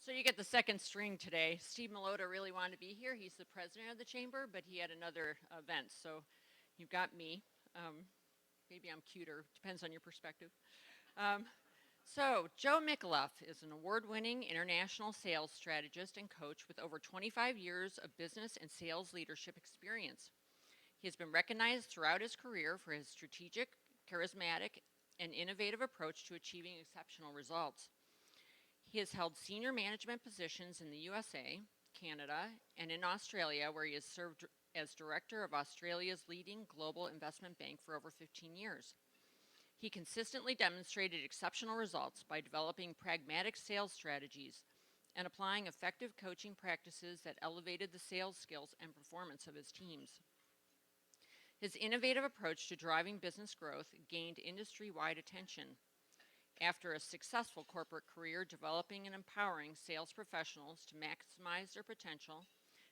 So you get the second string today. Steve Malota really wanted to be here. He's the president of the chamber, but he had another event. So you've got me. Maybe I'm cuter. Depends on your perspective. So Joe Micallef is an award-winning international sales strategist and coach with over 25 years of business and sales leadership experience. He has been recognized throughout his career for his strategic, charismatic, and innovative approach to achieving exceptional results. He has held senior management positions in the USA, Canada, and in Australia, where he has served as director of Australia's leading global investment bank for over 15 years. He consistently demonstrated exceptional results by developing pragmatic sales strategies and applying effective coaching practices that elevated the sales skills and performance of his teams. His innovative approach to driving business growth gained industry-wide attention. After a successful corporate career developing and empowering sales professionals to maximize their potential,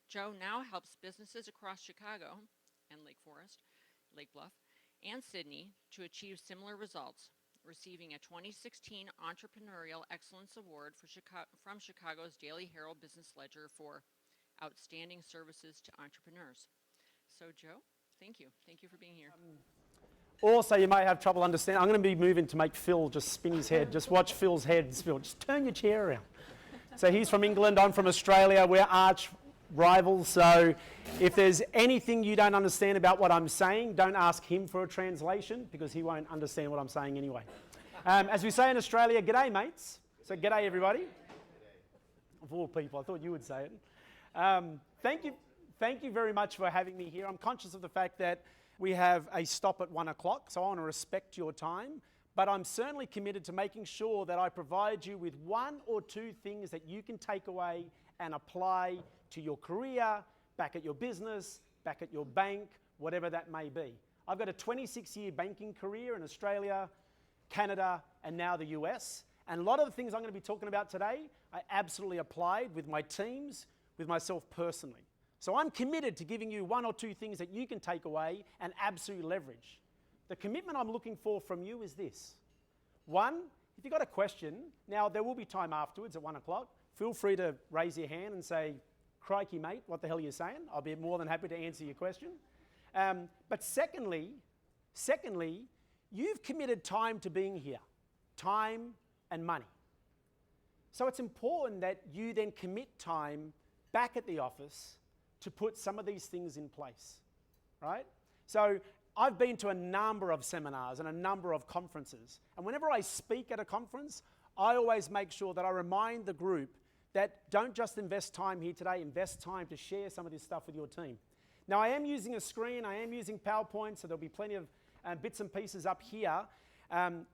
Joe now helps businesses across Chicago and Lake Bluff, and Sydney to achieve similar results, receiving a 2016 Entrepreneurial Excellence Award from Chicago's Daily Herald Business Ledger for outstanding services to entrepreneurs. So, Joe, thank you. Thank you for being here. Also, you may have trouble understanding. I'm going to be moving to make Phil just spin his head. Just watch Phil's head spin. Just turn your chair around. So he's from England, I'm from Australia. We're arch rivals. So if there's anything you don't understand about what I'm saying, don't ask him for a translation because he won't understand what I'm saying anyway. As we say in Australia, g'day, mates. So g'day, everybody. Of all people, I thought you would say it. Thank you very much for having me here. I'm conscious of the fact that we have a stop at 1 o'clock, so I want to respect your time, but I'm certainly committed to making sure that I provide you with one or two things that you can take away and apply to your career, back at your business, back at your bank, whatever that may be. I've got a 26-year banking career in Australia, Canada, and now the US, and a lot of the things I'm going to be talking about today, I absolutely applied with my teams, with myself personally. So I'm committed to giving you one or two things that you can take away and absolutely leverage. The commitment I'm looking for from you is this. One, if you've got a question, now there will be time afterwards at 1 o'clock. Feel free to raise your hand and say, crikey, mate, what the hell are you saying? I'll be more than happy to answer your question. But secondly, you've committed time to being here, time and money. So it's important that you then commit time back at the office to put some of these things in place, right? So I've been to a number of seminars and a number of conferences, and whenever I speak at a conference, I always make sure that I remind the group that don't just invest time here today, invest time to share some of this stuff with your team. Now I am using a screen, I am using PowerPoint, so there'll be plenty of bits and pieces up here.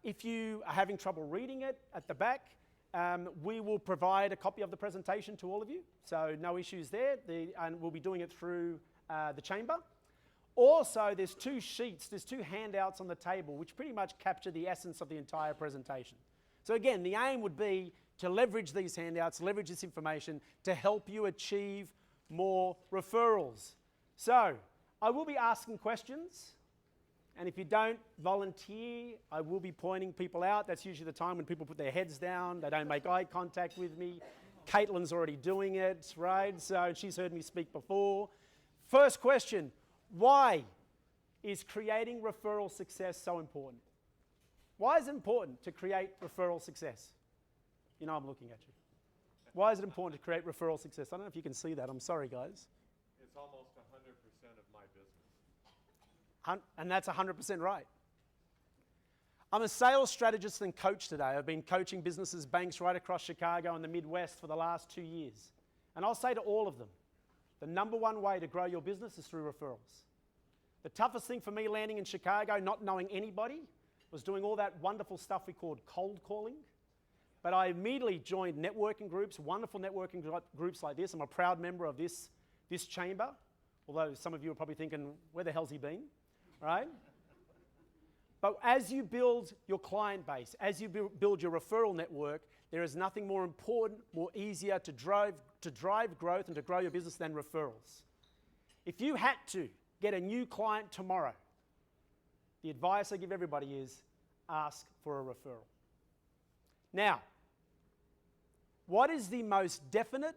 If you are having trouble reading it at the back, we will provide a copy of the presentation to all of you, so no issues there, and we'll be doing it through the chamber. Also, there's two sheets, there's two handouts on the table which pretty much capture the essence of the entire presentation. So again, the aim would be to leverage these handouts, leverage this information to help you achieve more referrals. So, I will be asking questions. And if you don't volunteer, I will be pointing people out. That's usually the time when people put their heads down, they don't make eye contact with me. Caitlin's already doing it, right? So she's heard me speak before. First question, why is creating referral success so important? Why is it important to create referral success? You know I'm looking at you. Why is it important to create referral success? I don't know if you can see that. I'm sorry, guys. It's almost 100% of my business. And that's 100% right. I'm a sales strategist and coach today. I've been coaching businesses, banks right across Chicago and the Midwest for the last 2 years. And I'll say to all of them, the number one way to grow your business is through referrals. The toughest thing for me landing in Chicago, not knowing anybody, was doing all that wonderful stuff we called cold calling. But I immediately joined networking groups, wonderful networking groups like this. I'm a proud member of this chamber, although some of you are probably thinking, where the hell's he been? Right? But as you build your client base, as you build your referral network, there is nothing more important, more easier to drive growth and to grow your business than referrals. If you had to get a new client tomorrow, the advice I give everybody is ask for a referral. Now, What is the most definite,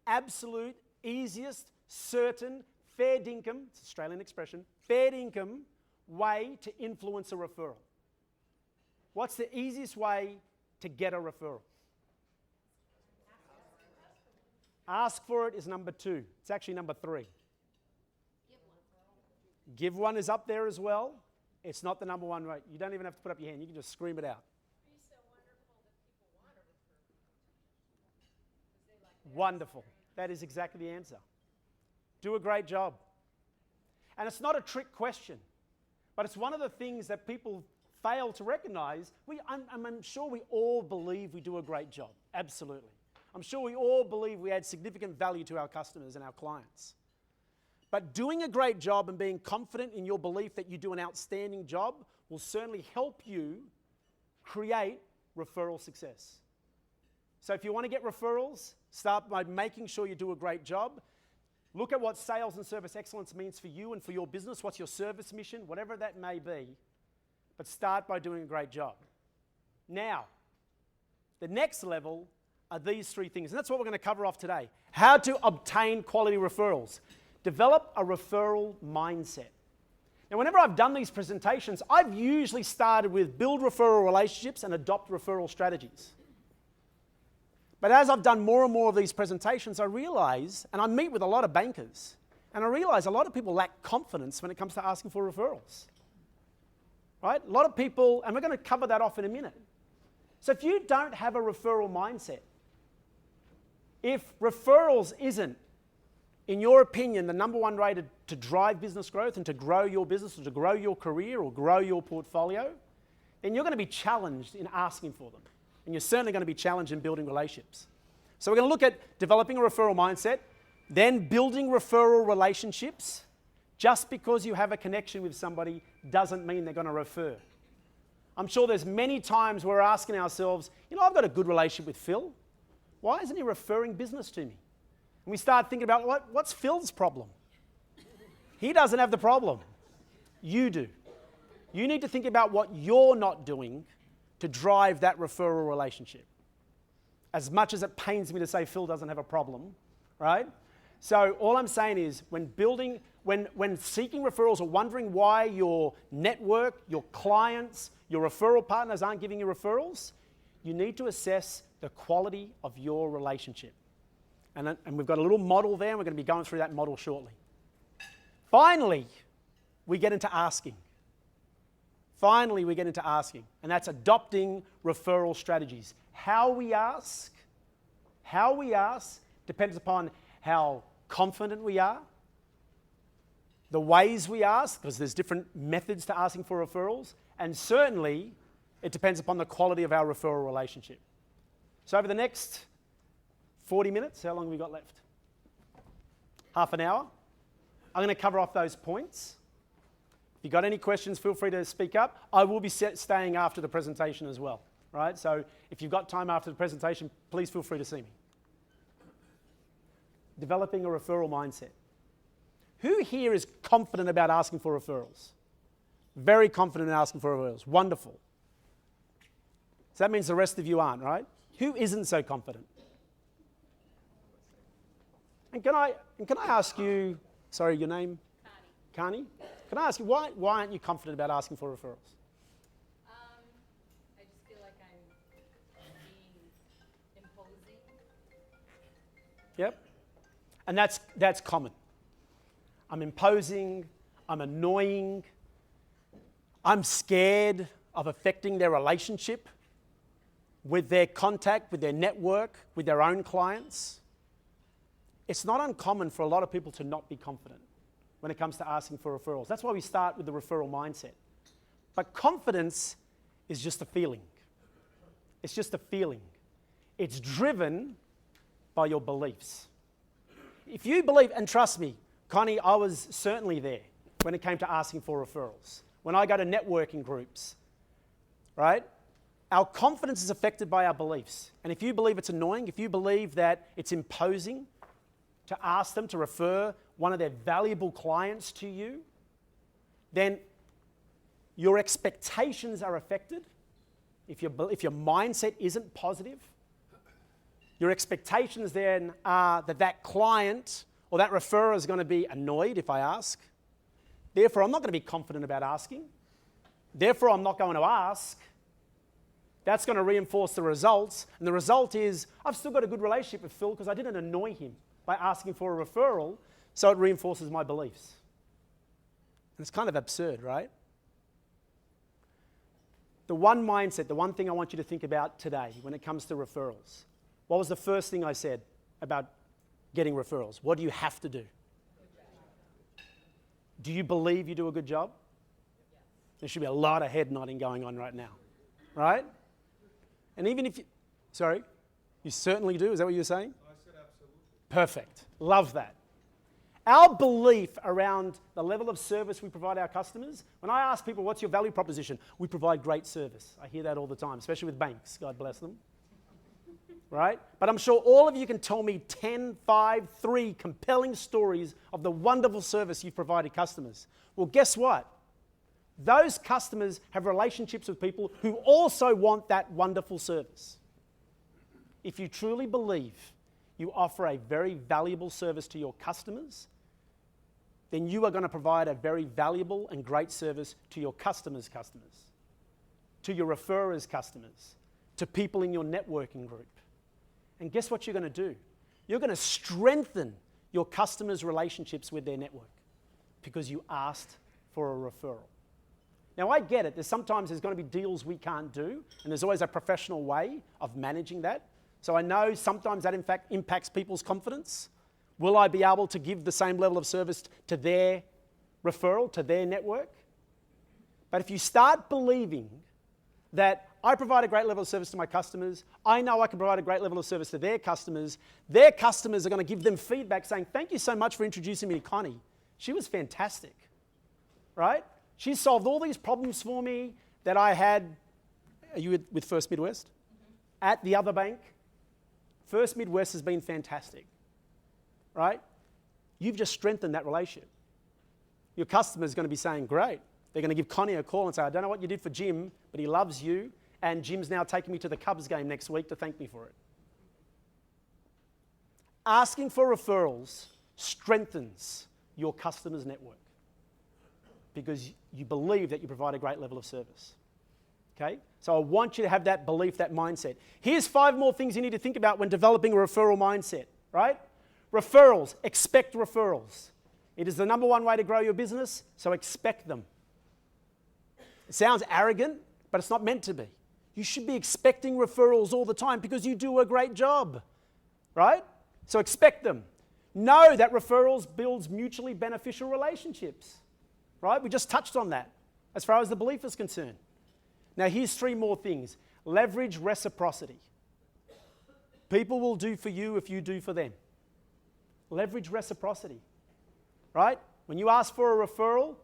absolute, easiest, certain, fair dinkum, it's an Australian expression, fair dinkum way to influence a referral? What's the easiest way to get a referral? Ask for it is number 2. It's actually number 3. Give one is up there as well. It's not the number 1 rate. You don't even have to put up your hand. You can just scream it out. Wonderful. That is exactly the answer. Do a great job. And it's not a trick question, but it's one of the things that people fail to recognize. I'm sure we all believe we do a great job. Absolutely. I'm sure we all believe we add significant value to our customers and our clients. But doing a great job and being confident in your belief that you do an outstanding job will certainly help you create referral success. So if you want to get referrals, start by making sure you do a great job. Look at what sales and service excellence means for you and for your business. What's your service mission, whatever that may be. But start by doing a great job. Now, the next level are these 3 things. And that's what we're going to cover off today. How to obtain quality referrals. Develop a referral mindset. Now, whenever I've done these presentations, I've usually started with build referral relationships and adopt referral strategies. But as I've done more and more of these presentations, I realize, and I meet with a lot of bankers, and I realize a lot of people lack confidence when it comes to asking for referrals. Right? A lot of people, and we're going to cover that off in a minute. So if you don't have a referral mindset, if referrals isn't, in your opinion, the number 1 way to drive business growth and to grow your business or to grow your career or grow your portfolio, then you're going to be challenged in asking for them. And you're certainly going to be challenged in building relationships. So we're going to look at developing a referral mindset, then building referral relationships. Just because you have a connection with somebody doesn't mean they're going to refer. I'm sure there's many times we're asking ourselves, I've got a good relationship with Phil. Why isn't he referring business to me? And we start thinking about what's Phil's problem? He doesn't have the problem. You do. You need to think about what you're not doing to drive that referral relationship. As much as it pains me to say Phil doesn't have a problem, right? So all I'm saying is when seeking referrals or wondering why your network, your clients, your referral partners aren't giving you referrals, you need to assess the quality of your relationship. And we've got a little model there, and we're going to be going through that model shortly. Finally, we get into asking. And that's adopting referral strategies. How we ask depends upon how confident we are, the ways we ask, because there's different methods to asking for referrals, and certainly it depends upon the quality of our referral relationship. So over the next 40 minutes, how long have we got left? Half an hour. I'm going to cover off those points. If you've got any questions, feel free to speak up. I will be staying after the presentation as well, right? So if you've got time after the presentation, please feel free to see me. Developing a referral mindset. Who here is confident about asking for referrals? Very confident in asking for referrals. Wonderful. So that means the rest of you aren't, right? Who isn't so confident? And can I ask you, sorry, your name? Kani. Can I ask you, why aren't you confident about asking for referrals? I just feel like I'm being imposing. Yep. And that's common. I'm imposing, I'm annoying, I'm scared of affecting their relationship with their contact, with their network, with their own clients. It's not uncommon for a lot of people to not be confident when it comes to asking for referrals. That's why we start with the referral mindset. But confidence is just a feeling. It's just a feeling. It's driven by your beliefs. If you believe, and trust me, Connie, I was certainly there when it came to asking for referrals. When I go to networking groups, right? Our confidence is affected by our beliefs. And if you believe it's annoying, if you believe that it's imposing to ask them to refer one of their valuable clients to you, then your expectations are affected. If your mindset isn't positive, Your expectations then are that that client or that referrer is going to be annoyed if I ask. Therefore, I'm not going to be confident about asking. Therefore, I'm not going to ask. That's going to reinforce the results. And the result is I've still got a good relationship with Phil because I didn't annoy him by asking for a referral, so it reinforces my beliefs. And it's kind of absurd, right? The one mindset, the one thing I want you to think about today when it comes to referrals. What was the first thing I said about getting referrals? What do you have to do? Do you believe you do a good job? There should be a lot of head nodding going on right now, right? And even if you, sorry, you certainly do. Is that what you're saying? I said absolutely. Perfect. Love that. Our belief around the level of service we provide our customers, when I ask people, what's your value proposition? We provide great service. I hear that all the time, especially with banks. God bless them. Right? But I'm sure all of you can tell me 10, 5, 3 compelling stories of the wonderful service you've provided customers. Well, guess what? Those customers have relationships with people who also want that wonderful service. If you truly believe you offer a very valuable service to your customers, then you are going to provide a very valuable and great service to your customers' customers, to your referrers' customers, to people in your networking group. And guess what you're going to do? You're going to strengthen your customers' relationships with their network because you asked for a referral. Now, I get it. Sometimes there's going to be deals we can't do, and there's always a professional way of managing that. So I know sometimes that, in fact, impacts people's confidence. Will I be able to give the same level of service to their referral, to their network? But if you start believing that I provide a great level of service to my customers, I know I can provide a great level of service to their customers are going to give them feedback saying, thank you so much for introducing me to Connie. She was fantastic, right? She solved all these problems for me that I had. Are you with First Midwest? Mm-hmm. At the other bank. First Midwest has been fantastic, right? You've just strengthened that relationship. Your customer's going to be saying, great. They're going to give Connie a call and say, I don't know what you did for Jim, but he loves you, and Jim's now taking me to the Cubs game next week to thank me for it. Asking for referrals strengthens your customer's network because you believe that you provide a great level of service. Okay? So I want you to have that belief, that mindset. Here's 5 more things you need to think about when developing a referral mindset, right? Referrals. Expect referrals. It is the number one way to grow your business, so expect them. It sounds arrogant, but it's not meant to be. You should be expecting referrals all the time because you do a great job, right? So expect them. Know that referrals builds mutually beneficial relationships, right? We just touched on that as far as the belief is concerned. Now, here's 3 more things. Leverage reciprocity. People will do for you if you do for them. Leverage reciprocity, right? When you ask for a referral,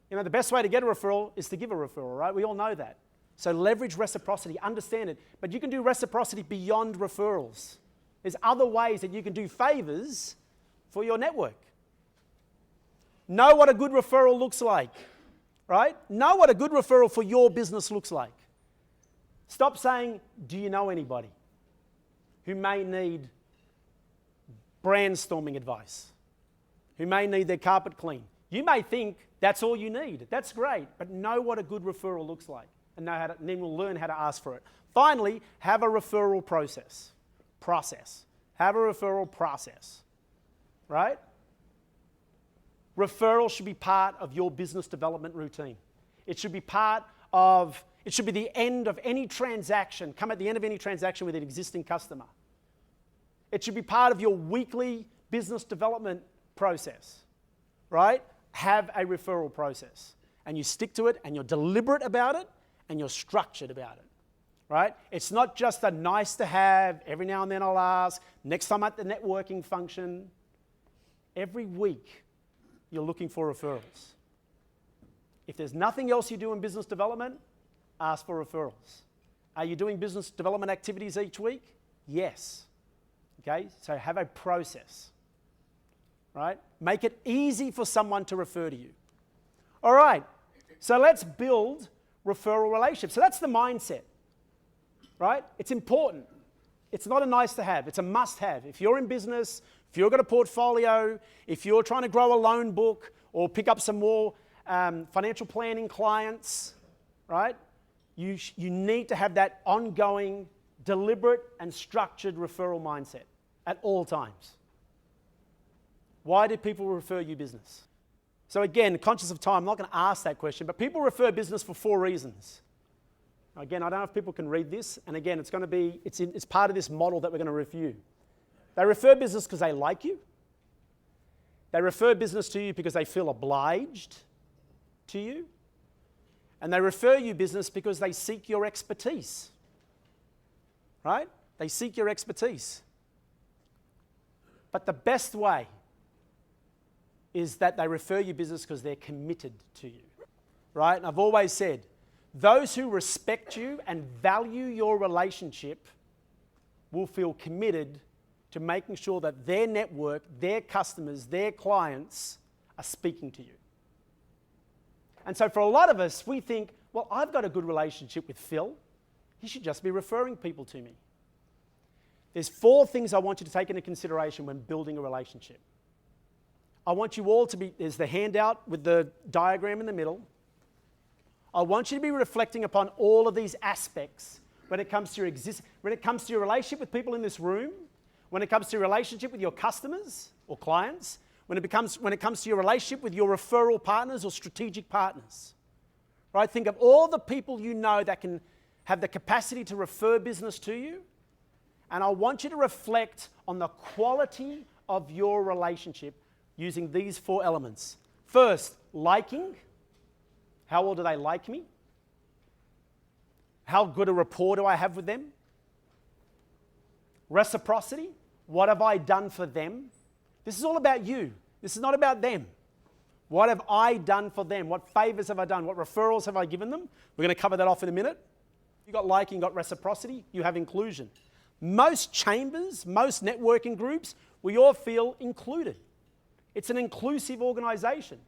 the best way to get a referral is to give a referral, right? We all know that. So leverage reciprocity, understand it. But you can do reciprocity beyond referrals. There's other ways that you can do favors for your network. Know what a good referral looks like. Right? Know what a good referral for your business looks like. Stop saying, do you know anybody who may need brainstorming advice, who may need their carpet cleaned? You may think that's all you need. That's great, but know what a good referral looks like and then we'll learn how to ask for it. Finally, have a referral process. Have a referral process, right? Referral should be part of your business development routine. It should be it should be the end of any transaction, come at the end of any transaction with an existing customer. It should be part of your weekly business development process, right? Have a referral process. And you stick to it, and you're deliberate about it, and you're structured about it, right? It's not just a nice to have, every now and then I'll ask, next time at the networking function. Every week, you're looking for referrals. If there's nothing else you do in business development, ask for referrals. Are you doing business development activities each week? Yes. Okay, so have a process, right? Make it easy for someone to refer to you. All right, so let's build referral relationships. So that's the mindset, right? It's important. It's not a nice to have, it's a must have. If you're in business, if you've got a portfolio, if you're trying to grow a loan book or pick up some more financial planning clients, right? You need to have that ongoing, deliberate and structured referral mindset at all times. Why do people refer you business? So again, conscious of time, I'm not going to ask that question, but people refer business for 4 reasons. Again, I don't know if people can read this, and again, it's part of this model that we're going to review. They refer business because they like you. They refer business to you because they feel obliged to you. And they refer you business because they seek your expertise. Right? They seek your expertise. But the best way is that they refer you business because they're committed to you. Right? And I've always said, those who respect you and value your relationship will feel committed to making sure that their network, their customers, their clients are speaking to you. And so for a lot of us, we think, well, I've got a good relationship with Phil. He should just be referring people to me. There's 4 things I want you to take into consideration when building a relationship. I want you all to be, there's the handout with the diagram in the middle. I want you to be reflecting upon all of these aspects when it comes to your relationship with people in this room, when it comes to your relationship with your customers or clients, when it comes to your relationship with your referral partners or strategic partners. Right? Think of all the people you know that can have the capacity to refer business to you, and I want you to reflect on the quality of your relationship using these 4 elements. First, liking. How well do they like me? How good a rapport do I have with them? Reciprocity. What have I done for them? This is all about you. This is not about them. What have I done for them? What favors have I done? What referrals have I given them? We're going to cover that off in a minute. You got liking, got reciprocity, you have inclusion. Most chambers, most networking groups, we all feel included. It's an inclusive organization.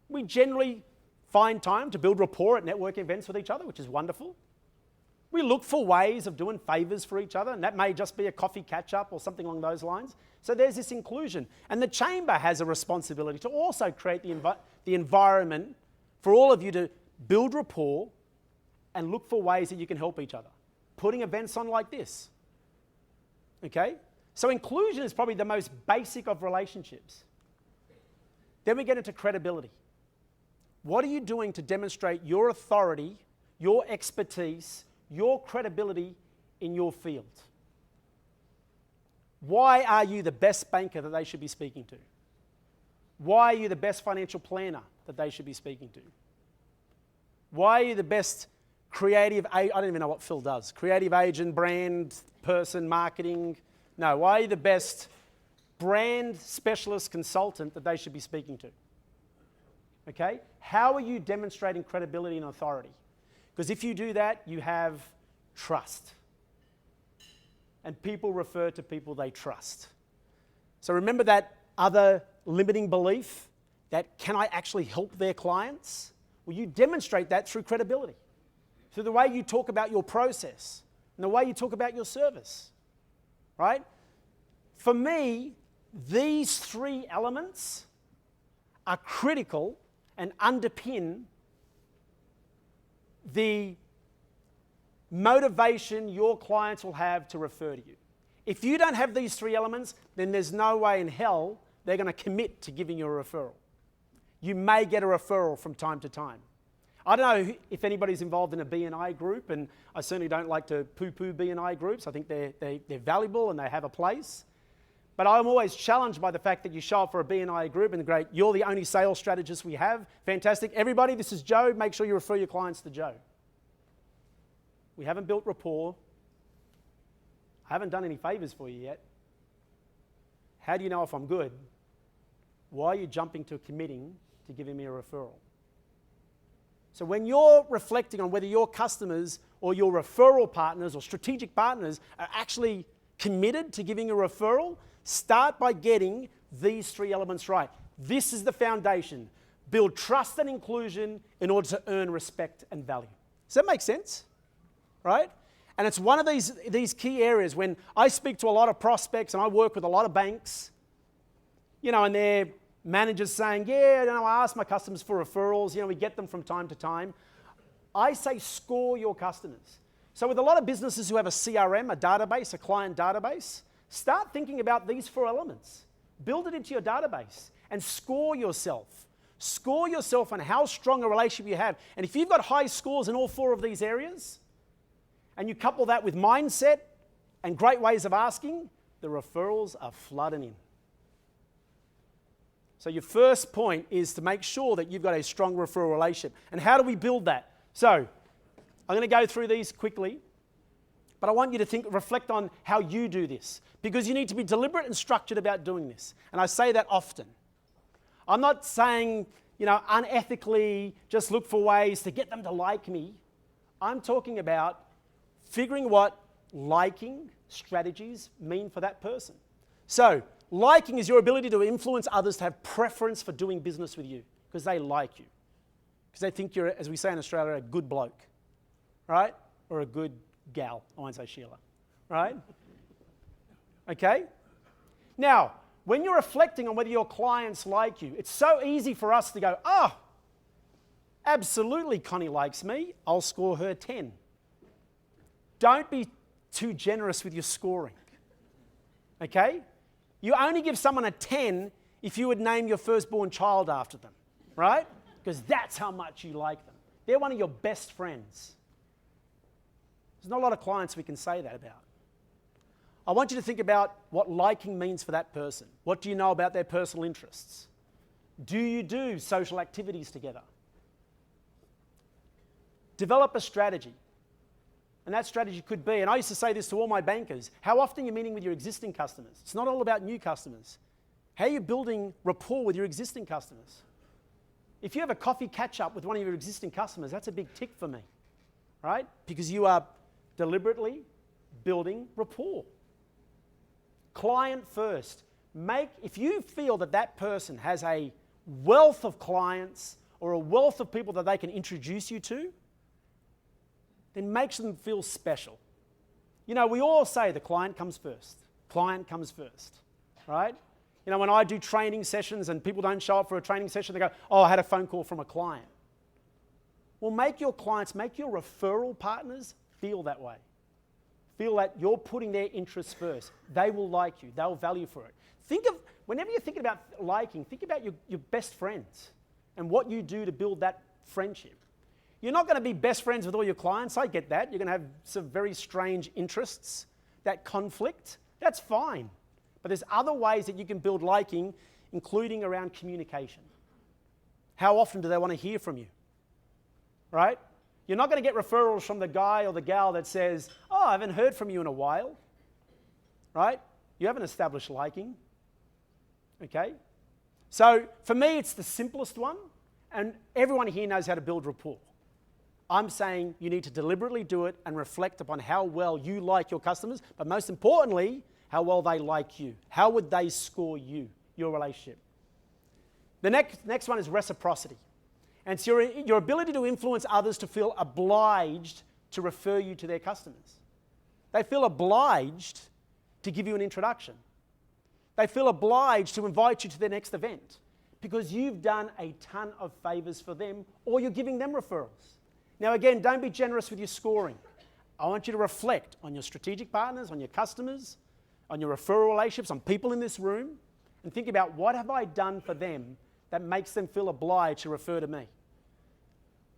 We generally find time to build rapport at networking events with each other, which is wonderful. We look for ways of doing favors for each other, and that may just be a coffee catch-up or something along those lines. So there's this inclusion. And the chamber has a responsibility to also create the environment for all of you to build rapport and look for ways that you can help each other. Putting events on like this. Okay? So inclusion is probably the most basic of relationships. Then we get into credibility. What are you doing to demonstrate your authority, your expertise, your credibility in your field? Why are you the best banker that they should be speaking to? Why are you the best financial planner that they should be speaking to? Why are you the best creative, I don't even know what Phil does, creative agent, brand person, marketing? No, why are you the best brand specialist consultant that they should be speaking to? Okay? How are you demonstrating credibility and authority? Because if you do that, you have trust. And people refer to people they trust. So remember that other limiting belief that can I actually help their clients? Well, you demonstrate that through credibility, through the way you talk about your process and the way you talk about your service, right? For me, these 3 elements are critical and underpin the motivation your clients will have to refer to you. If you don't have these 3 elements, then there's no way in hell they're going to commit to giving you a referral. You may get a referral from time to time. I don't know if anybody's involved in a B&I group, and I certainly don't like to poo-poo B&I groups. I think they're valuable and they have a place. But I'm always challenged by the fact that you show up for a B&I group and great, you're the only sales strategist we have. Fantastic. Everybody, this is Joe. Make sure you refer your clients to Joe. We haven't built rapport. I haven't done any favors for you yet. How do you know if I'm good? Why are you jumping to committing to giving me a referral? So when you're reflecting on whether your customers or your referral partners or strategic partners are actually committed to giving a referral, start by getting these 3 elements right. This is the foundation. Build trust and inclusion in order to earn respect and value. Does that make sense? Right? And it's one of these key areas when I speak to a lot of prospects and I work with a lot of banks, and their managers saying, yeah, I ask my customers for referrals, we get them from time to time. I say score your customers. So with a lot of businesses who have a CRM, a database, a client database, start thinking about these 4 elements. Build it into your database and score yourself. Score yourself on how strong a relationship you have. And if you've got high scores in all 4 of these areas, and you couple that with mindset and great ways of asking, the referrals are flooding in. So your first point is to make sure that you've got a strong referral relationship. And how do we build that? So I'm going to go through these quickly, but I want you to reflect on how you do this, because you need to be deliberate and structured about doing this. And I say that often. I'm not saying, unethically just look for ways to get them to like me. I'm talking about figuring what liking strategies mean for that person. So, liking is your ability to influence others to have preference for doing business with you because they like you. Because they think you're, as we say in Australia, a good bloke, right? Or a good gal. I won't say Sheila, right? Okay? Now, when you're reflecting on whether your clients like you, it's so easy for us to go, absolutely Connie likes me. I'll score her 10. Don't be too generous with your scoring, okay? You only give someone a 10 if you would name your firstborn child after them, right? Because that's how much you like them. They're one of your best friends. There's not a lot of clients we can say that about. I want you to think about what liking means for that person. What do you know about their personal interests? Do you do social activities together? Develop a strategy. And that strategy could be, and I used to say this to all my bankers, how often are you meeting with your existing customers? It's not all about new customers. How are you building rapport with your existing customers? If you have a coffee catch-up with one of your existing customers, that's a big tick for me, right? Because you are deliberately building rapport. Client first. If you feel that person has a wealth of clients or a wealth of people that they can introduce you to, then makes them feel special. We all say the client comes first. Client comes first, right? When I do training sessions and people don't show up for a training session, they go, I had a phone call from a client. Well, make your clients, make your referral partners feel that way. Feel that you're putting their interests first. They will like you. They'll value for it. Whenever you're thinking about liking, think about your best friends and what you do to build that friendship. You're not going to be best friends with all your clients. I get that. You're going to have some very strange interests that conflict. That's fine. But there's other ways that you can build liking, including around communication. How often do they want to hear from you? Right? You're not going to get referrals from the guy or the gal that says, I haven't heard from you in a while. Right? You haven't established liking. Okay? So for me, it's the simplest one, and everyone here knows how to build rapport. I'm saying you need to deliberately do it and reflect upon how well you like your customers, but most importantly, how well they like you. How would they score you, your relationship? The next one is reciprocity. And it's your ability to influence others to feel obliged to refer you to their customers. They feel obliged to give you an introduction. They feel obliged to invite you to their next event because you've done a ton of favors for them or you're giving them referrals. Now again, don't be generous with your scoring. I want you to reflect on your strategic partners, on your customers, on your referral relationships, on people in this room, and think about what have I done for them that makes them feel obliged to refer to me.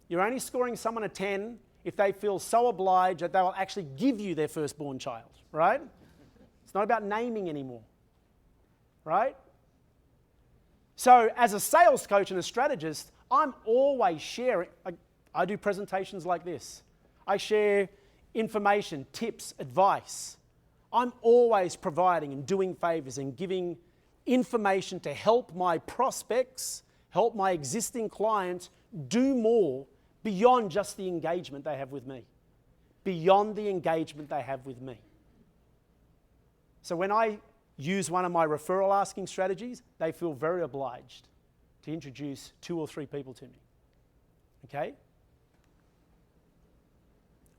You're only scoring someone a 10 if they feel so obliged that they will actually give you their firstborn child, right? It's not about naming anymore, right? So as a sales coach and a strategist, I'm always sharing. I do presentations like this. I share information, tips, advice. I'm always providing and doing favors and giving information to help my prospects, help my existing clients do more beyond just the engagement they have with me. Beyond the engagement they have with me. So when I use one of my referral asking strategies, they feel very obliged to introduce 2 or 3 people to me. Okay?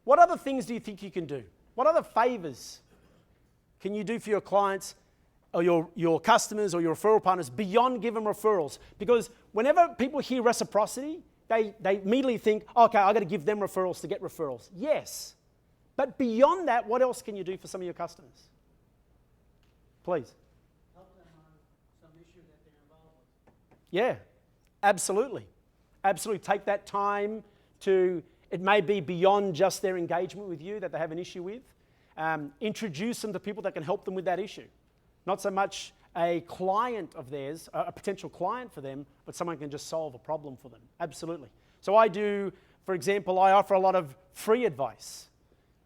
What other things do you think you can do? What other favors can you do for your clients or your customers or your referral partners beyond give them referrals? Because whenever people hear reciprocity, they immediately think, okay, I've got to give them referrals to get referrals. Yes. But beyond that, what else can you do for some of your customers? Please. Help them on some issue that they're involved with. Yeah, absolutely. Absolutely. Take that time to, it may be beyond just their engagement with you that they have an issue with. Introduce them to people that can help them with that issue. Not so much a client of theirs, a potential client for them, but someone can just solve a problem for them. Absolutely. So I do, for example, I offer a lot of free advice.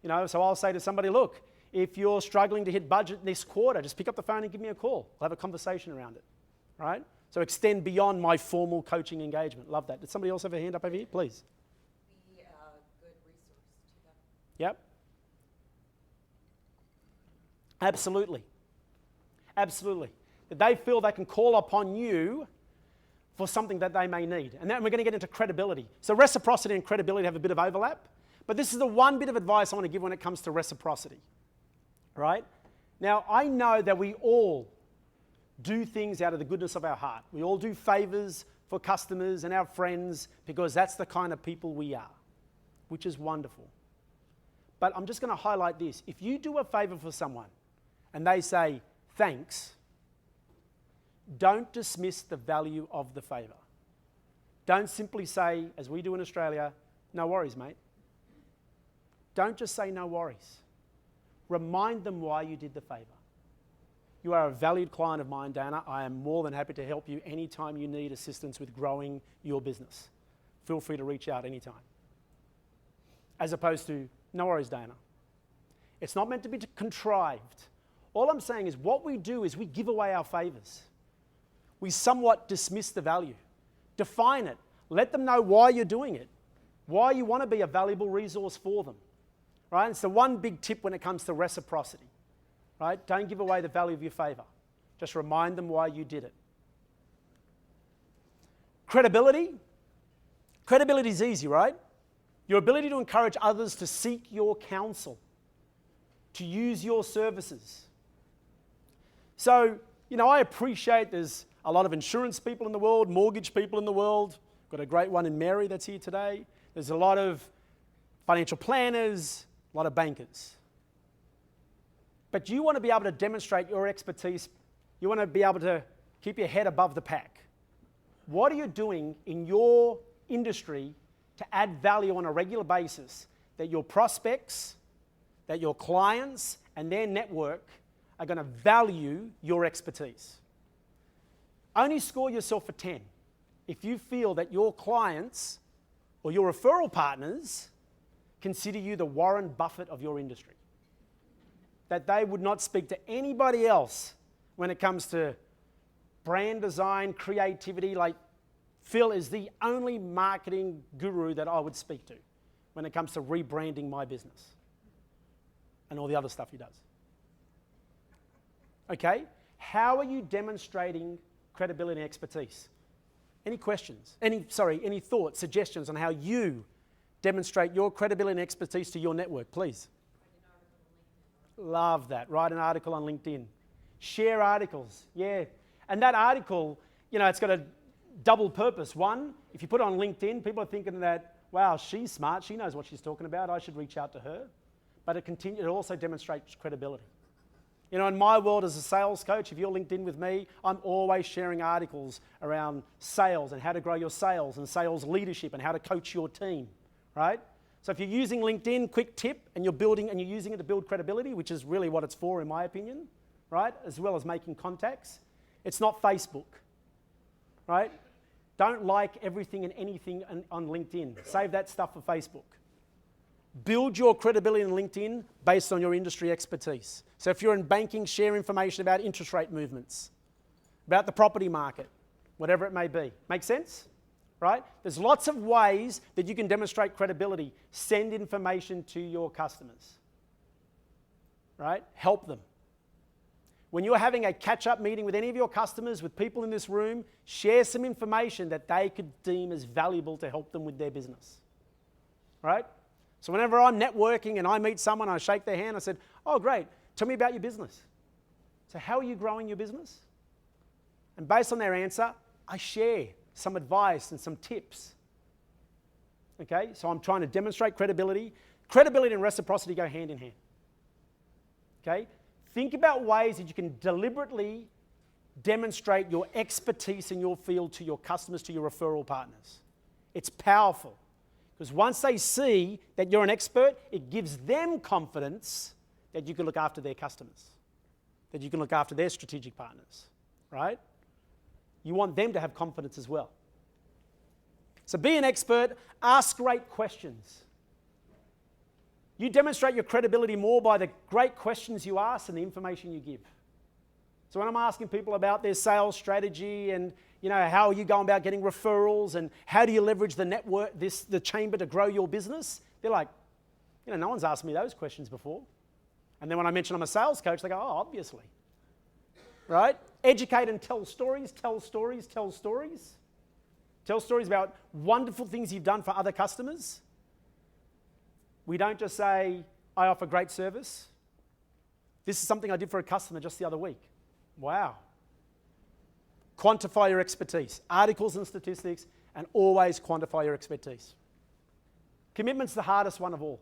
You know, so I'll say to somebody, look, if you're struggling to hit budget this quarter, just pick up the phone and give me a call. We'll have a conversation around it, right? So extend beyond my formal coaching engagement. Love that. Did somebody else have a hand up over here? Please. Be a good resource to them. Yep. Absolutely. Absolutely. That they feel they can call upon you for something that they may need. And then we're going to get into credibility. So reciprocity and credibility have a bit of overlap. But this is the one bit of advice I want to give when it comes to reciprocity. Right? Now, I know that we all do things out of the goodness of our heart. We all do favors for customers and our friends because that's the kind of people we are, which is wonderful. But I'm just going to highlight this. If you do a favor for someone and they say, thanks, don't dismiss the value of the favor. Don't simply say, as we do in Australia, no worries, mate. Don't just say no worries. Remind them why you did the favor. You are a valued client of mine, Dana. I am more than happy to help you anytime you need assistance with growing your business. Feel free to reach out anytime. As opposed to, no worries, Dana. It's not meant to be contrived. All I'm saying is what we do is we give away our favors. We somewhat dismiss the value. Define it. Let them know why you're doing it, why you want to be a valuable resource for them. Right? It's the one big tip when it comes to reciprocity. Right? Don't give away the value of your favor. Just remind them why you did it. Credibility. Credibility is easy, right? Your ability to encourage others to seek your counsel, to use your services. So, you know, I appreciate there's a lot of insurance people in the world, mortgage people in the world. Got a great one in Mary that's here today. There's a lot of financial planners, a lot of bankers. But you want to be able to demonstrate your expertise. You want to be able to keep your head above the pack. What are you doing in your industry to add value on a regular basis that your prospects, that your clients and their network are going to value your expertise? Only score yourself a 10 if you feel that your clients or your referral partners consider you the Warren Buffett of your industry. That they would not speak to anybody else when it comes to brand design, creativity. Like Phil is the only marketing guru that I would speak to when it comes to rebranding my business and all the other stuff he does. Okay? How are you demonstrating credibility and expertise? Any questions? Any thoughts, suggestions on how you demonstrate your credibility and expertise to your network, please? Love that. Write an article on LinkedIn. Share articles. Yeah. And that article, you know, it's got a double purpose. One, if you put it on LinkedIn, people are thinking that, wow, she's smart. She knows what she's talking about. I should reach out to her. But it also demonstrates credibility. You know, in my world as a sales coach, if you're linked in with me, I'm always sharing articles around sales and how to grow your sales and sales leadership and how to coach your team, right? So if you're using LinkedIn, quick tip, and you're using it to build credibility, which is really what it's for in my opinion, right? As well as making contacts. It's not Facebook, right? Don't like everything and anything on LinkedIn. Save that stuff for Facebook. Build your credibility in LinkedIn based on your industry expertise. So if you're in banking, share information about interest rate movements, about the property market, whatever it may be. Make sense? Right? There's lots of ways that you can demonstrate credibility. Send information to your customers. Right? Help them. When you're having a catch-up meeting with any of your customers, with people in this room, share some information that they could deem as valuable to help them with their business. Right? So whenever I'm networking and I meet someone, I shake their hand, I said, oh, great, tell me about your business. So how are you growing your business? And based on their answer, I share some advice and some tips. Okay, so I'm trying to demonstrate credibility. Credibility and reciprocity go hand in hand. Okay, think about ways that you can deliberately demonstrate your expertise in your field to your customers, to your referral partners. It's powerful because once they see that you're an expert, it gives them confidence that you can look after their customers, that you can look after their strategic partners, right? You want them to have confidence as well. So be an expert, ask great questions. You demonstrate your credibility more by the great questions you ask and the information you give. So when I'm asking people about their sales strategy and how are you going about getting referrals and how do you leverage the network, the chamber to grow your business, they're like, no one's asked me those questions before. And then when I mention I'm a sales coach, they go, oh, obviously. Right? Educate and tell stories, tell stories, tell stories. Tell stories about wonderful things you've done for other customers. We don't just say, I offer great service. This is something I did for a customer just the other week. Wow. Quantify your expertise. Articles and statistics, and always quantify your expertise. Commitment's the hardest one of all.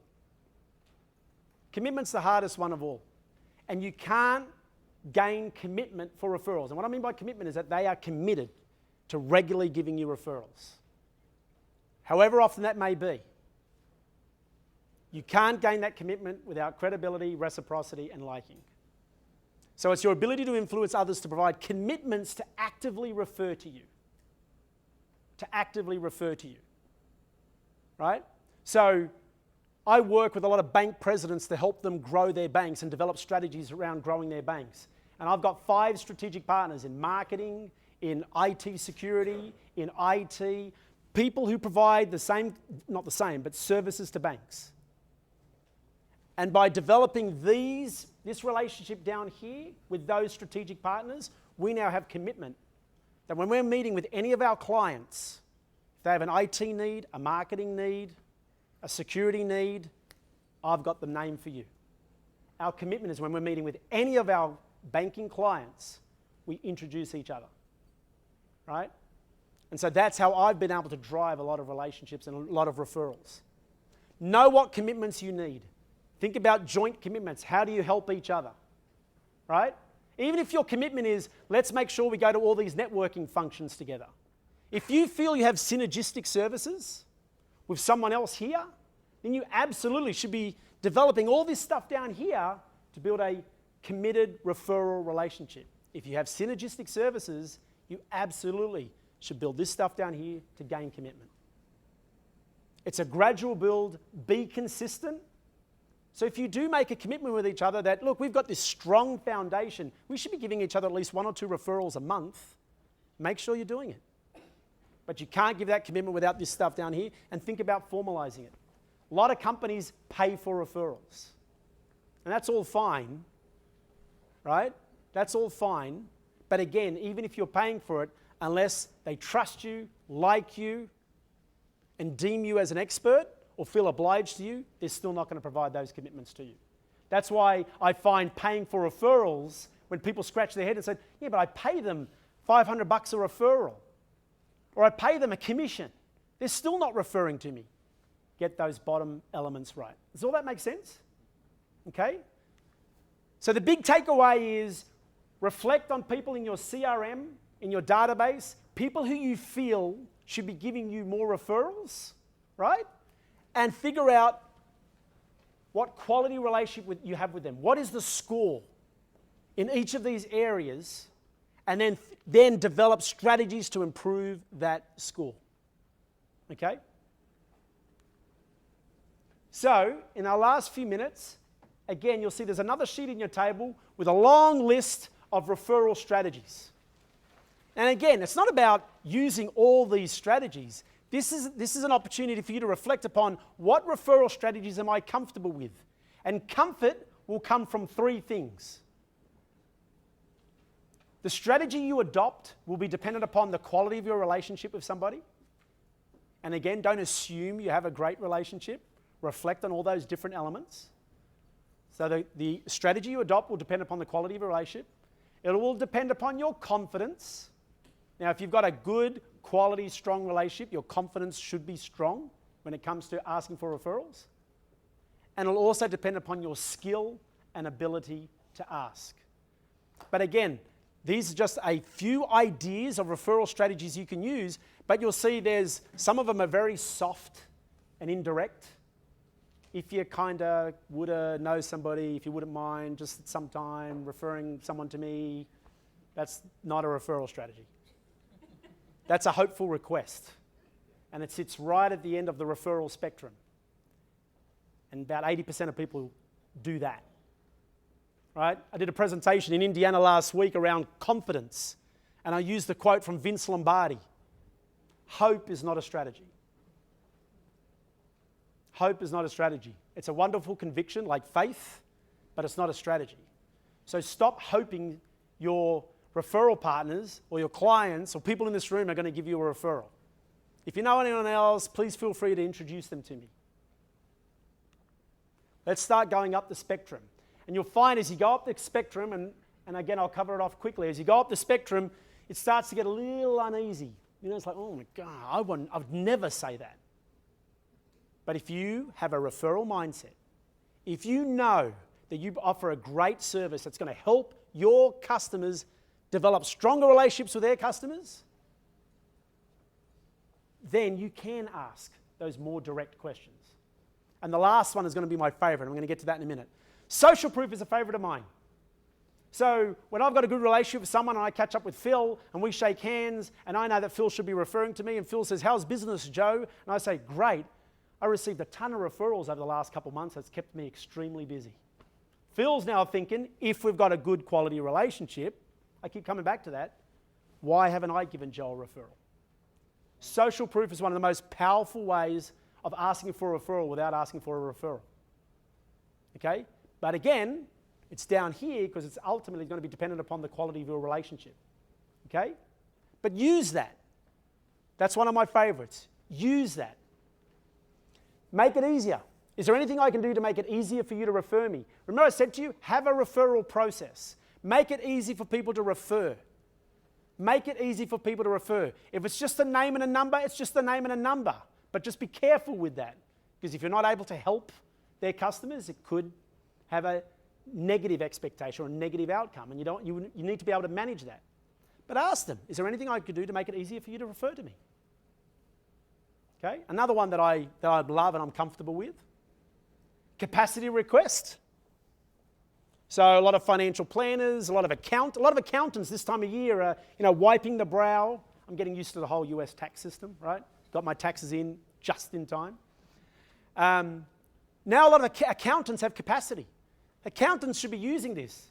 Commitment's the hardest one of all. And you can't gain commitment for referrals. And what I mean by commitment is that they are committed to regularly giving you referrals. However often that may be. You can't gain that commitment without credibility, reciprocity, and liking. So it's your ability to influence others to provide commitments to actively refer to you. To actively refer to you. Right? So I work with a lot of bank presidents to help them grow their banks and develop strategies around growing their banks. And I've got 5 strategic partners in marketing, in IT security, in IT, people who provide the same, not the same, but services to banks. And by developing this relationship down here with those strategic partners, we now have commitment that when we're meeting with any of our clients, if they have an IT need, a marketing need, a security need, I've got the name for you. Our commitment is when we're meeting with any of our banking clients, we introduce each other, right? And so that's how I've been able to drive a lot of relationships and a lot of referrals. Know what commitments you need. Think about joint commitments. How do you help each other, right? Even if your commitment is, let's make sure we go to all these networking functions together. If you feel you have synergistic services with someone else here, then you absolutely should be developing all this stuff down here to build a committed referral relationship. If you have synergistic services, you absolutely should build this stuff down here to gain commitment. It's a gradual build. Be consistent. So if you do make a commitment with each other that, look, we've got this strong foundation, we should be giving each other at least 1 or 2 referrals a month, make sure you're doing it. But you can't give that commitment without this stuff down here, and think about formalizing it. A lot of companies pay for referrals. And that's all fine, right? That's all fine. But again, even if you're paying for it, unless they trust you, like you, and deem you as an expert, or feel obliged to you, they're still not going to provide those commitments to you. That's why I find paying for referrals, when people scratch their head and say, yeah, but I pay them $500 a referral, or I pay them a commission, they're still not referring to me. Get those bottom elements right. Does all that make sense? Okay? So the big takeaway is reflect on people in your CRM, in your database, people who you feel should be giving you more referrals, right? And figure out what quality relationship you have with them. What is the score in each of these areas? And then develop strategies to improve that score. Okay? So, in our last few minutes, again, you'll see there's another sheet in your table with a long list of referral strategies. And again, it's not about using all these strategies. This is an opportunity for you to reflect upon what referral strategies am I comfortable with. And comfort will come from 3 things. The strategy you adopt will be dependent upon the quality of your relationship with somebody. And again, don't assume you have a great relationship. reflect on all those different elements. So the strategy you adopt will depend upon the quality of a relationship. It will depend upon your confidence. Now, if you've got a good, quality, strong relationship, your confidence should be strong when it comes to asking for referrals. And it'll also depend upon your skill and ability to ask. But again, these are just a few ideas of referral strategies you can use, but you'll see some of them are very soft and indirect. If you kind of would know somebody, if you wouldn't mind just at some time referring someone to me, that's not a referral strategy. That's a hopeful request. And it sits right at the end of the referral spectrum. And about 80% of people do that. Right? I did a presentation in Indiana last week around confidence, and I used the quote from Vince Lombardi. Hope is not a strategy. Hope is not a strategy. It's a wonderful conviction like faith, but it's not a strategy. So stop hoping your referral partners or your clients or people in this room are going to give you a referral. If you know anyone else, please feel free to introduce them to me. Let's start going up the spectrum. And you'll find as you go up the spectrum, and again, I'll cover it off quickly, as you go up the spectrum, it starts to get a little uneasy. You know, it's like, oh my God, I would never say that. But if you have a referral mindset, if you know that you offer a great service that's going to help your customers develop stronger relationships with their customers, then you can ask those more direct questions. And the last one is going to be my favorite. I'm going to get to that in a minute. Social proof is a favorite of mine. So when I've got a good relationship with someone and I catch up with Phil and we shake hands and I know that Phil should be referring to me and Phil says, how's business, Joe? And I say, great. I received a ton of referrals over the last couple of months. That's kept me extremely busy. Phil's now thinking, if we've got a good quality relationship, I keep coming back to that, why haven't I given Joe a referral? Social proof is one of the most powerful ways of asking for a referral without asking for a referral. Okay? But again, it's down here because it's ultimately going to be dependent upon the quality of your relationship. Okay? But use that. That's one of my favorites. Use that. Make it easier. Is there anything I can do to make it easier for you to refer me? Remember I said to you, have a referral process. Make it easy for people to refer. Make it easy for people to refer. If it's just a name and a number, it's just a name and a number. But just be careful with that. Because if you're not able to help their customers, it could have a negative expectation or a negative outcome. And you need to be able to manage that. But ask them, is there anything I could do to make it easier for you to refer to me? Okay? Another one that I love and I'm comfortable with, capacity request. So a lot of financial planners, a lot of accountants this time of year are, wiping the brow. I'm getting used to the whole US tax system, right? Got my taxes in just in time. Now a lot of accountants have capacity. Accountants should be using this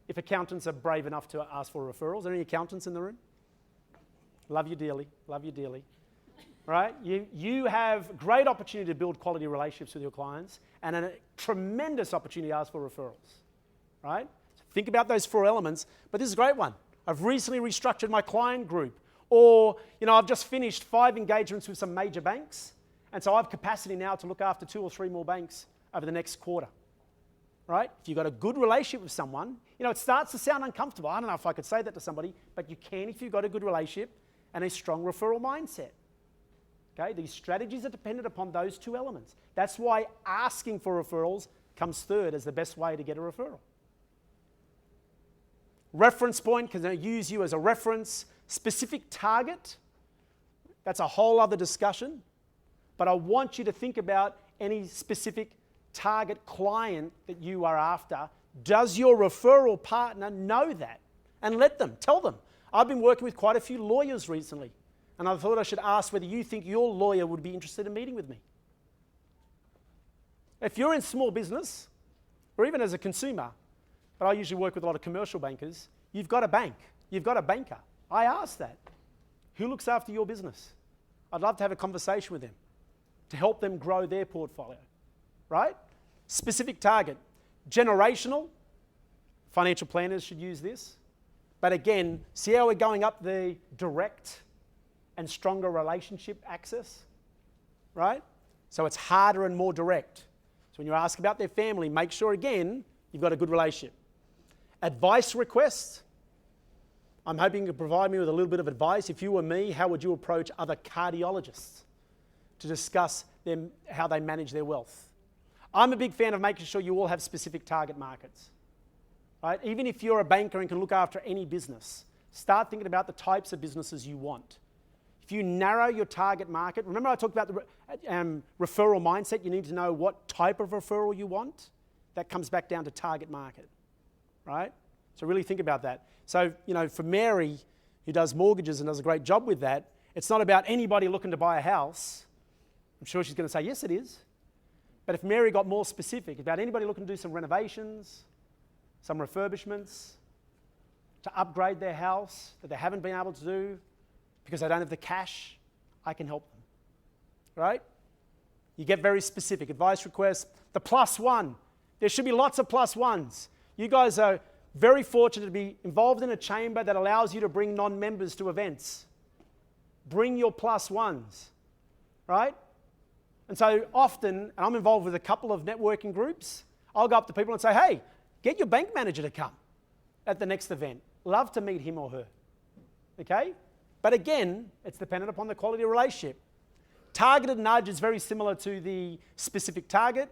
if accountants are brave enough to ask for referrals. Are there any accountants in the room? Love you dearly. Love you dearly. Right? You have great opportunity to build quality relationships with your clients and a tremendous opportunity to ask for referrals. Right? So think about those 4 elements, but this is a great one. I've recently restructured my client group, or I've just finished 5 engagements with some major banks, and so I have capacity now to look after 2 or 3 more banks over the next quarter. Right? If you've got a good relationship with someone, it starts to sound uncomfortable. I don't know if I could say that to somebody, but you can if you've got a good relationship and a strong referral mindset. Okay? These strategies are dependent upon those 2 elements. That's why asking for referrals comes third as the best way to get a referral. Reference point, can I use you as a reference? Specific target, that's a whole other discussion. But I want you to think about any specific target client that you are after. Does your referral partner know that? And tell them. I've been working with quite a few lawyers recently, and I thought I should ask whether you think your lawyer would be interested in meeting with me. If you're in small business, or even as a consumer, but I usually work with a lot of commercial bankers, you've got a bank, you've got a banker. I ask that. Who looks after your business? I'd love to have a conversation with them to help them grow their portfolio. Right? Specific target. Generational. Financial planners should use this. But again, see how we're going up the direct and stronger relationship axis? Right? So it's harder and more direct. So when you ask about their family, make sure, again, you've got a good relationship. Advice requests. I'm hoping you can provide me with a little bit of advice. If you were me, how would you approach other cardiologists to discuss how they manage their wealth? I'm a big fan of making sure you all have specific target markets. Right? Even if you're a banker and can look after any business, start thinking about the types of businesses you want. If you narrow your target market, remember I talked about the referral mindset, you need to know what type of referral you want. That comes back down to target market, right? So really think about that. So, for Mary, who does mortgages and does a great job with that, it's not about anybody looking to buy a house. I'm sure she's going to say, yes, it is. But if Mary got more specific about anybody looking to do some renovations, some refurbishments, to upgrade their house that they haven't been able to do because they don't have the cash, I can help them, right? You get very specific. Advice requests. The +1. There should be lots of +1s. You guys are very fortunate to be involved in a chamber that allows you to bring non-members to events. Bring your +1s, right? And so often, and I'm involved with a couple of networking groups, I'll go up to people and say, hey, get your bank manager to come at the next event. Love to meet him or her, okay? But again, it's dependent upon the quality of relationship. Targeted nudge is very similar to the specific target.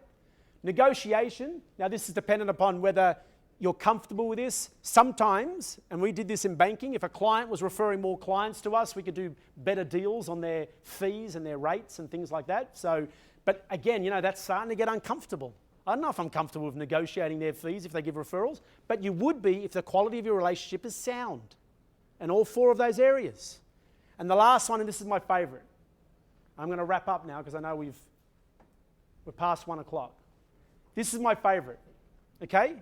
Negotiation, now this is dependent upon whether you're comfortable with this. Sometimes, and we did this in banking, if a client was referring more clients to us, we could do better deals on their fees and their rates and things like that. So, but again, that's starting to get uncomfortable. I don't know if I'm comfortable with negotiating their fees if they give referrals, but you would be if the quality of your relationship is sound in all 4 of those areas. And the last one, and this is my favorite. I'm going to wrap up now because I know we're past 1 o'clock. This is my favorite, okay?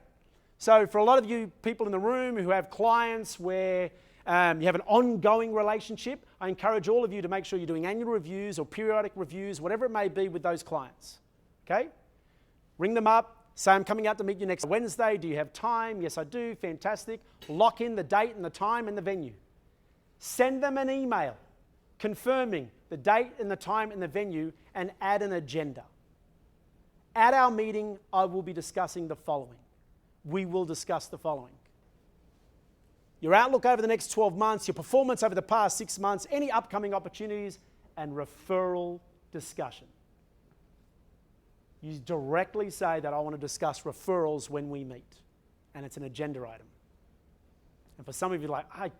So for a lot of you people in the room who have clients where you have an ongoing relationship, I encourage all of you to make sure you're doing annual reviews or periodic reviews, whatever it may be with those clients, okay? Ring them up, say I'm coming out to meet you next Wednesday. Do you have time? Yes, I do. Fantastic. Lock in the date and the time and the venue. Send them an email confirming the date and the time and the venue and add an agenda. At our meeting, I will be discussing the following. We will discuss the following. Your outlook over the next 12 months, your performance over the past 6 months, any upcoming opportunities, and referral discussion. You directly say that I want to discuss referrals when we meet, and it's an agenda item. And for some of you, God,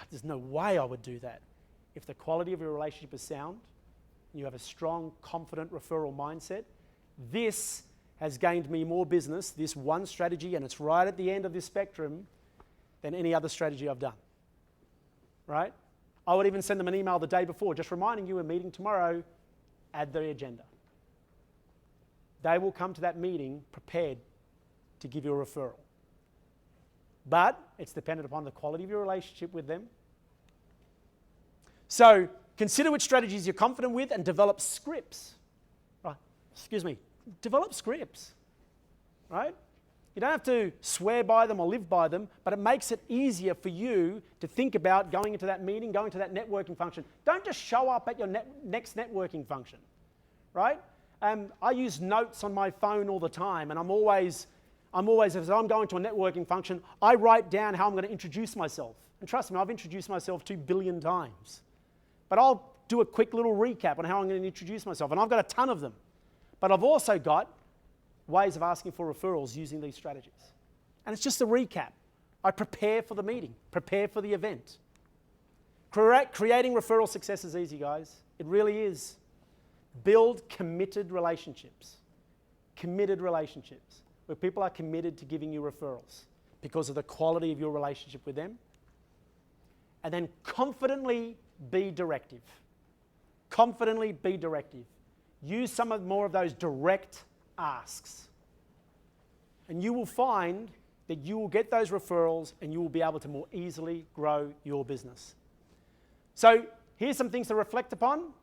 there's no way I would do that. If the quality of your relationship is sound, and you have a strong, confident referral mindset, this has gained me more business, this one strategy, and it's right at the end of this spectrum, than any other strategy I've done, right? I would even send them an email the day before, just reminding you we're meeting tomorrow, add the agenda. They will come to that meeting prepared to give you a referral. But it's dependent upon the quality of your relationship with them. So consider which strategies you're confident with and develop scripts. Right? Develop scripts, right? You don't have to swear by them or live by them, but it makes it easier for you to think about going into that meeting, going to that networking function. Don't just show up at your next networking function, right? I use notes on my phone all the time, and I'm always, as I'm going to a networking function, I write down how I'm going to introduce myself. And trust me, I've introduced myself 2 billion times. But I'll do a quick little recap on how I'm going to introduce myself, and I've got a ton of them. But I've also got ways of asking for referrals using these strategies. And it's just a recap. I prepare for the meeting, prepare for the event. Creating referral success is easy, guys. It really is. Build committed relationships where people are committed to giving you referrals because of the quality of your relationship with them. And then confidently be directive. Confidently be directive. Use more of those direct asks. And you will find that you will get those referrals and you will be able to more easily grow your business. Here's some things to reflect upon.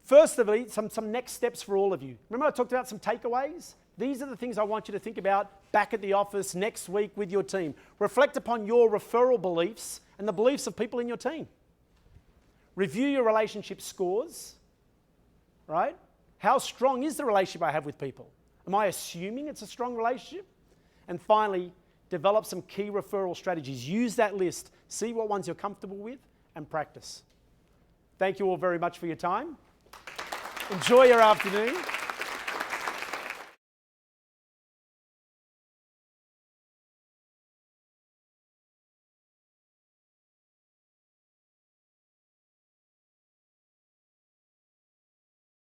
First of all, some next steps for all of you. Remember I talked about some takeaways? These are the things I want you to think about back at the office next week with your team. Reflect upon your referral beliefs and the beliefs of people in your team. Review your relationship scores, right? How strong is the relationship I have with people? Am I assuming it's a strong relationship? And finally, develop some key referral strategies. Use that list, see what ones you're comfortable with, and practice. Thank you all very much for your time. Enjoy your afternoon.